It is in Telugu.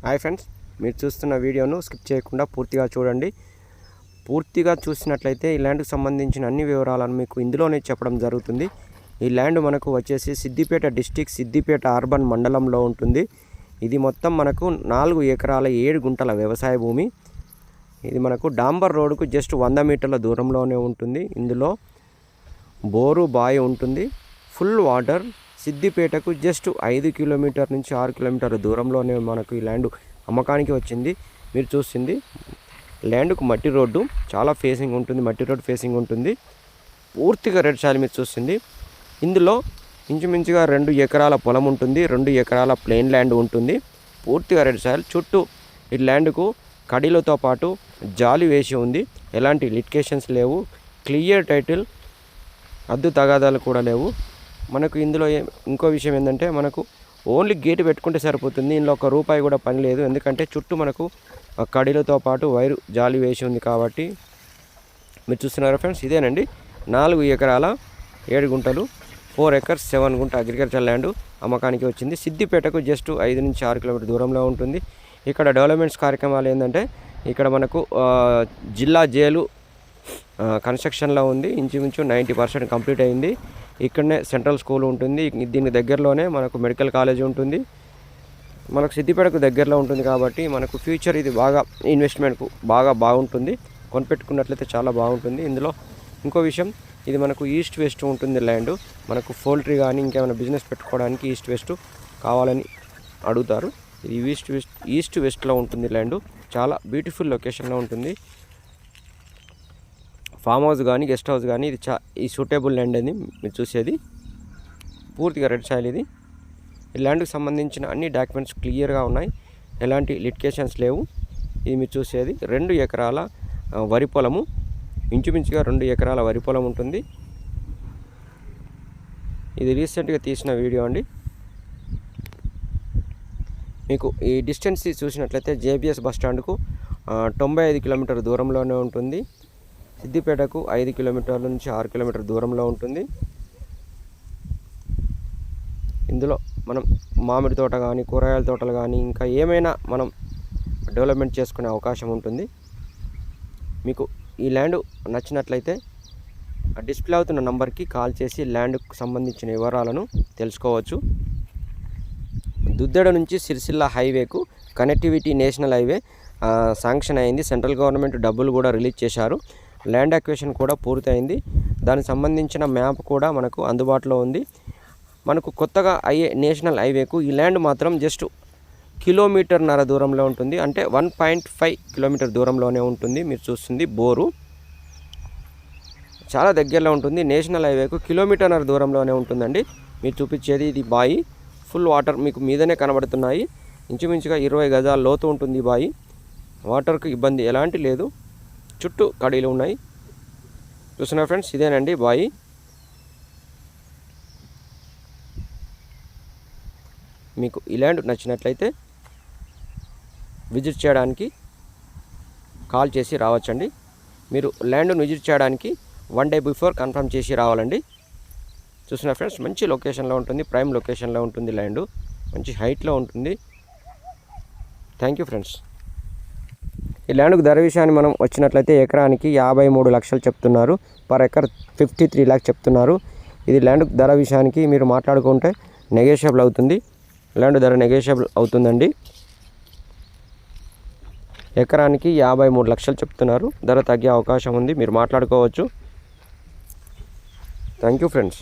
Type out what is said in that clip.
హాయ్ ఫ్రెండ్స్, మీరు చూస్తున్న వీడియోను స్కిప్ చేయకుండా పూర్తిగా చూడండి. పూర్తిగా చూసినట్లయితే ఈ ల్యాండ్కి సంబంధించిన అన్ని వివరాలను మీకు ఇందులోనే చెప్పడం జరుగుతుంది. ఈ ల్యాండ్ మనకు వచ్చేసి సిద్దిపేట డిస్టిక్, సిద్దిపేట అర్బన్ మండలంలో ఉంటుంది. ఇది మొత్తం మనకు 4 ఎకరాల 7 గుంటల వ్యవసాయ భూమి. ఇది మనకు డాంబర్ రోడ్డుకు జస్ట్ 100 మీటర్ల దూరంలోనే ఉంటుంది. ఇందులో బోరు బావి ఉంటుంది. Full water. సిద్దిపేటకు జస్ట్ 5 కిలోమీటర్ నుంచి 6 కిలోమీటర్ల దూరంలోనే మనకు ఈ ల్యాండ్ అమ్మకానికి వచ్చింది. మీరు చూస్తుంది ల్యాండ్కు మట్టి రోడ్డు, చాలా ఫేసింగ్ ఉంటుంది, మట్టి రోడ్ ఫేసింగ్ ఉంటుంది. పూర్తిగా రెడ్ సాయిల్ మీరు చూస్తుంది. ఇందులో ఇంచుమించుగా 2 ఎకరాల పొలం ఉంటుంది, 2 ఎకరాల ప్లెయిన్ ల్యాండ్ ఉంటుంది. పూర్తిగా రెడ్ సాయిల్. చుట్టూ ఈ ల్యాండ్కు కడీలతో పాటు జాలి వేసి ఉంది. ఎలాంటి లిటికేషన్స్ లేవు. క్లియర్ టైటిల్, అద్దు తగాదాలు కూడా లేవు. మనకు ఇందులో ఇంకో విషయం ఏంటంటే, మనకు ఓన్లీ గేట్ పెట్టుకుంటే సరిపోతుంది. ఇందులో ₹1 కూడా పని లేదు. ఎందుకంటే చుట్టూ మనకు కడీలతో పాటు వైరు జాలి వేసి ఉంది కాబట్టి. మీరు చూస్తున్నారా ఫ్రెండ్స్, ఇదేనండి 4 ఎకరాల 7 గుంటలు, 4 acres 7 గుంట అగ్రికల్చర్ ల్యాండ్ అమ్మకానికి వచ్చింది. సిద్దిపేటకు జస్ట్ 5 నుంచి 6 కిలోమీటర్ దూరంలో ఉంటుంది. ఇక్కడ డెవలప్మెంట్స్ కార్యక్రమాలు ఏంటంటే, ఇక్కడ మనకు జిల్లా జైలు కన్స్ట్రక్షన్లో ఉంది. ఇంచుమించు 90% కంప్లీట్ అయింది. ఇక్కడనే సెంట్రల్ స్కూల్ ఉంటుంది. దీనికి దగ్గరలోనే మనకు మెడికల్ కాలేజ్ ఉంటుంది. మనకు సిద్దిపేటకు దగ్గరలో ఉంటుంది కాబట్టి మనకు ఫ్యూచర్ ఇది బాగా ఇన్వెస్ట్మెంట్కు బాగుంటుంది. కొనిపెట్టుకున్నట్లయితే చాలా బాగుంటుంది. ఇందులో ఇంకో విషయం, ఇది మనకు ఈస్ట్ వెస్ట్ ఉంటుంది ల్యాండ్. మనకు పౌల్ట్రీ కానీ ఇంకేమైనా బిజినెస్ పెట్టుకోవడానికి ఈస్ట్ వెస్ట్ కావాలని అడుగుతారు. ఇది ఈస్ట్ వెస్ట్లో ఉంటుంది ల్యాండ్. చాలా బ్యూటిఫుల్ లొకేషన్లో ఉంటుంది. ఫామ్ హౌస్ కానీ గెస్ట్ హౌస్ కానీ ఈ సూటబుల్ ల్యాండ్ అని మీరు చూసేది. పూర్తిగా రెడ్ సాయిల్ ఇది. ఈ ల్యాండ్కి సంబంధించిన అన్ని డాక్యుమెంట్స్ క్లియర్గా ఉన్నాయి. ఎలాంటి లిటికేషన్స్ లేవు. ఇది మీరు చూసేది 2 ఎకరాల వరి పొలము. ఇంచుమించుగా 2 ఎకరాల వరి పొలం ఉంటుంది. ఇది రీసెంట్గా తీసిన వీడియో అండి. మీకు ఈ డిస్టెన్స్ చూసినట్లయితే జేబీఎస్ బస్ స్టాండ్కు 95 కిలోమీటర్ దూరంలోనే ఉంటుంది. సిద్దిపేటకు 5 కిలోమీటర్ల నుంచి 6 కిలోమీటర్ దూరంలో ఉంటుంది. ఇందులో మనం మామిడి తోట కానీ, కూరగాయల తోటలు కానీ, ఇంకా ఏమైనా మనం డెవలప్మెంట్ చేసుకునే అవకాశం ఉంటుంది. మీకు ఈ ల్యాండ్ నచ్చినట్లయితే డిస్ప్లే అవుతున్న నంబర్కి కాల్ చేసి ల్యాండ్కు సంబంధించిన వివరాలను తెలుసుకోవచ్చు. దుద్దెడ నుంచి సిరిసిల్ల హైవేకు కనెక్టివిటీ నేషనల్ హైవే శాంక్షన్ అయింది. సెంట్రల్ గవర్నమెంట్ డబ్బులు కూడా రిలీజ్ చేశారు. ల్యాండ్ అక్విజిషన్ కూడా పూర్తయింది. దానికి సంబంధించిన మ్యాప్ కూడా మనకు అందుబాటులో ఉంది. మనకు కొత్తగా అయ్యే నేషనల్ హైవేకు ఈ ల్యాండ్ మాత్రం జస్ట్ 1.5 కిలోమీటర్ దూరంలో ఉంటుంది. అంటే 1.5 కిలోమీటర్ దూరంలోనే ఉంటుంది. మీరు చూస్తుంది బోరు చాలా దగ్గరలో ఉంటుంది. నేషనల్ హైవేకు 1.5 కిలోమీటర్ దూరంలోనే ఉంటుందండి. మీరు చూపించేది ఇది బాయి. ఫుల్ వాటర్ మీకు మీదనే కనబడుతున్నాయి. ఇంచుమించుగా 20 గజాల లోతు ఉంటుంది ఈ బాయి. వాటర్కు ఇబ్బంది ఎలాంటి లేదు. చుట్టూ కడీలు ఉన్నాయి. చూస్తున్నా ఫ్రెండ్స్, ఇదేనండి బాయి. మీకు ఈ ల్యాండ్ నచ్చినట్లయితే విజిట్ చేయడానికి కాల్ చేసి రావచ్చండి. మీరు ల్యాండ్ను విజిట్ చేయడానికి 1 day బిఫోర్ కన్ఫర్మ్ చేసి రావాలండి. చూస్తున్నా ఫ్రెండ్స్, మంచి లొకేషన్లో ఉంటుంది. ప్రైమ్ లొకేషన్లో ఉంటుంది ల్యాండ్. మంచి హైట్లో ఉంటుంది. Thank you friends. ఈ ల్యాండ్కు ధర విషయాన్ని మనం వచ్చినట్లయితే ఎకరానికి 53 లక్షలు చెప్తున్నారు. పర్ ఎకర్ 53 lakhs చెప్తున్నారు. ఇది ల్యాండ్ ధర విషయానికి మీరు మాట్లాడుకుంటే నెగోషియబుల్ అవుతుంది. ల్యాండ్ ధర నెగోషియబుల్ అవుతుందండి. ఎకరానికి 53 లక్షలు చెప్తున్నారు. ధర తగ్గే అవకాశం ఉంది. మీరు మాట్లాడుకోవచ్చు. Thank you friends.